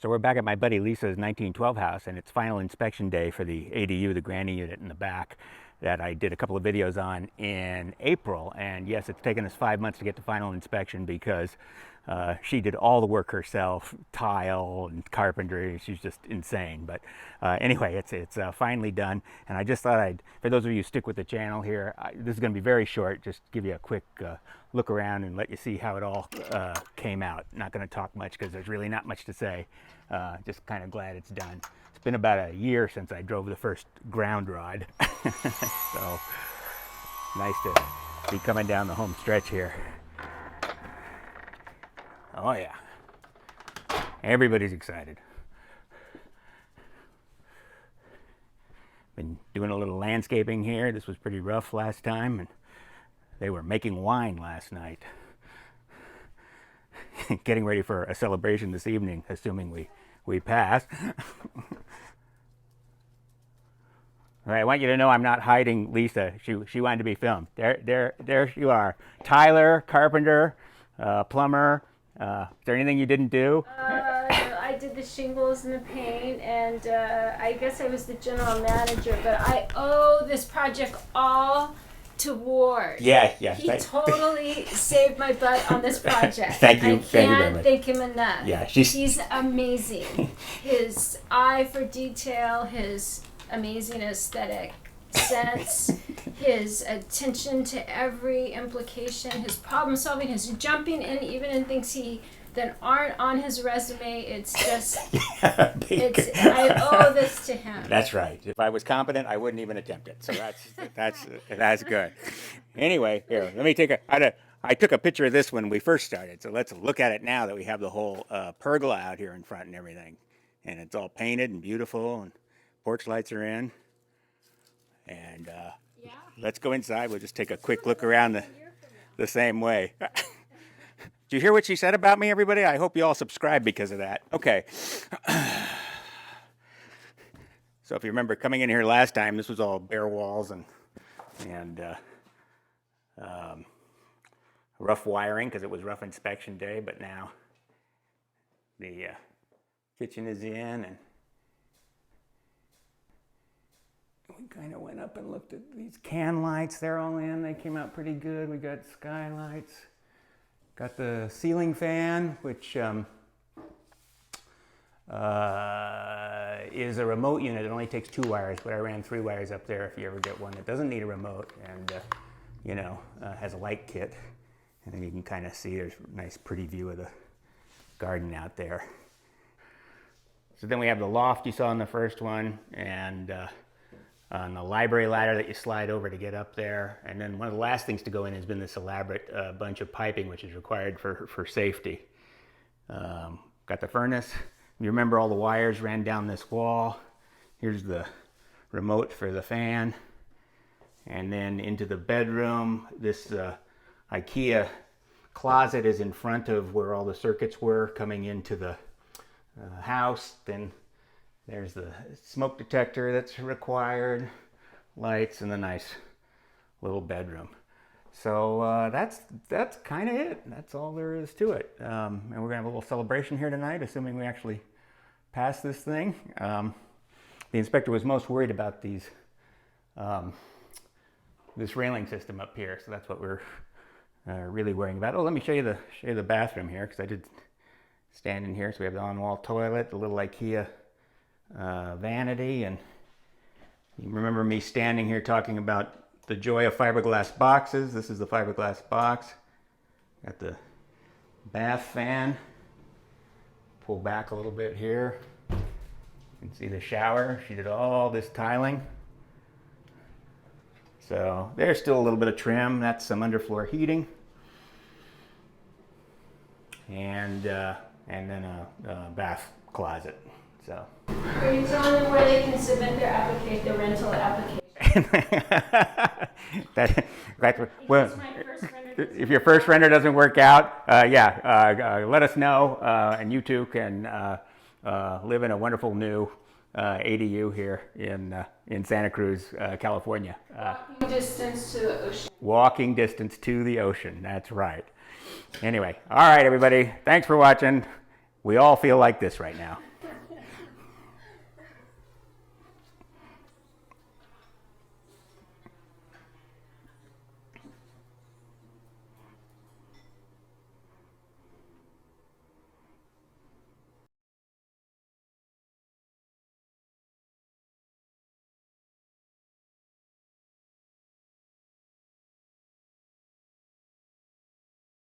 So we're back at my buddy Lisa's 1912 house, and it's final inspection day for the ADU, the granny unit in the back that I did a couple of videos on in April. And yes, it's taken us 5 months to get to final inspection because she did all the work herself, tile and carpentry. She's just insane. But anyway, it's finally done. And I just thought for those of you who stick with the channel here, this is going to be very short. Just give you a quick look around and let you see how it all came out. Not going to talk much because there's really not much to say. Just kind of glad it's done. It's been about a year since I drove the first ground rod. So nice to be coming down the home stretch here. Oh yeah, everybody's excited. Been doing a little landscaping here. This was pretty rough last time, and they were making wine last night. Getting ready for a celebration this evening, assuming we pass. All right, I want you to know I'm not hiding Lisa. She wanted to be filmed. There you are. Tyler, carpenter, plumber. Is there anything you didn't do? I did the shingles and the paint, and I guess I was the general manager, but I owe this project all to Ward. Yeah. He totally saved my butt on this project. Thank you. I can't thank him enough. Yeah, he's amazing. His eye for detail, his amazing aesthetic sense, his attention to every implication, his problem solving, his jumping in even in things that aren't on his resume. It's just, I owe this to him. That's right. If I was competent, I wouldn't even attempt it. So that's good. Anyway, here, let me I took a picture of this when we first started. So let's look at it now that we have the whole pergola out here in front and everything. And it's all painted and beautiful, and porch lights are in. And let's go inside. We'll just take a quick look around the same way. Did you hear what she said about me, everybody? I hope you all subscribe because of that. Okay. So if you remember coming in here last time, this was all bare walls and rough wiring because it was rough inspection day. But now the kitchen is in, and we kind of went up and looked at these can lights. They're all in. They came out pretty good. We got skylights. Got the ceiling fan, which is a remote unit. It only takes 2 wires, but I ran 3 wires up there if you ever get one that doesn't need a remote, and has a light kit. And then you can kind of see there's a nice pretty view of the garden out there. So then we have the loft you saw in the first one, and on the library ladder that you slide over to get up there. And then one of the last things to go in has been this elaborate bunch of piping, which is required for safety. Got the furnace. You remember all the wires ran down this wall. Here's the remote for the fan. And then into the bedroom, this IKEA closet is in front of where all the circuits were coming into the house. Then there's the smoke detector that's required, lights, and the nice little bedroom. So that's kind of it. That's all there is to it. And we're gonna have a little celebration here tonight, assuming we actually pass this thing. The inspector was most worried about this railing system up here, so that's what we're really worrying about. Oh, let me show you the bathroom here, because I did stand in here. So we have the on-wall toilet, the little IKEA vanity, and you remember me standing here talking about the joy of fiberglass boxes. This is the fiberglass box. Got the bath fan. Pull back a little bit here. You can see the shower. She did all this tiling. So there's still a little bit of trim. That's some underfloor heating. And then a bath closet. So. Are you telling them where they can submit their rental application? If your first render doesn't work out, let us know, and you too can live in a wonderful new ADU here in Santa Cruz, California. Walking distance to the ocean. Walking distance to the ocean. That's right. Anyway, all right, everybody. Thanks for watching. We all feel like this right now.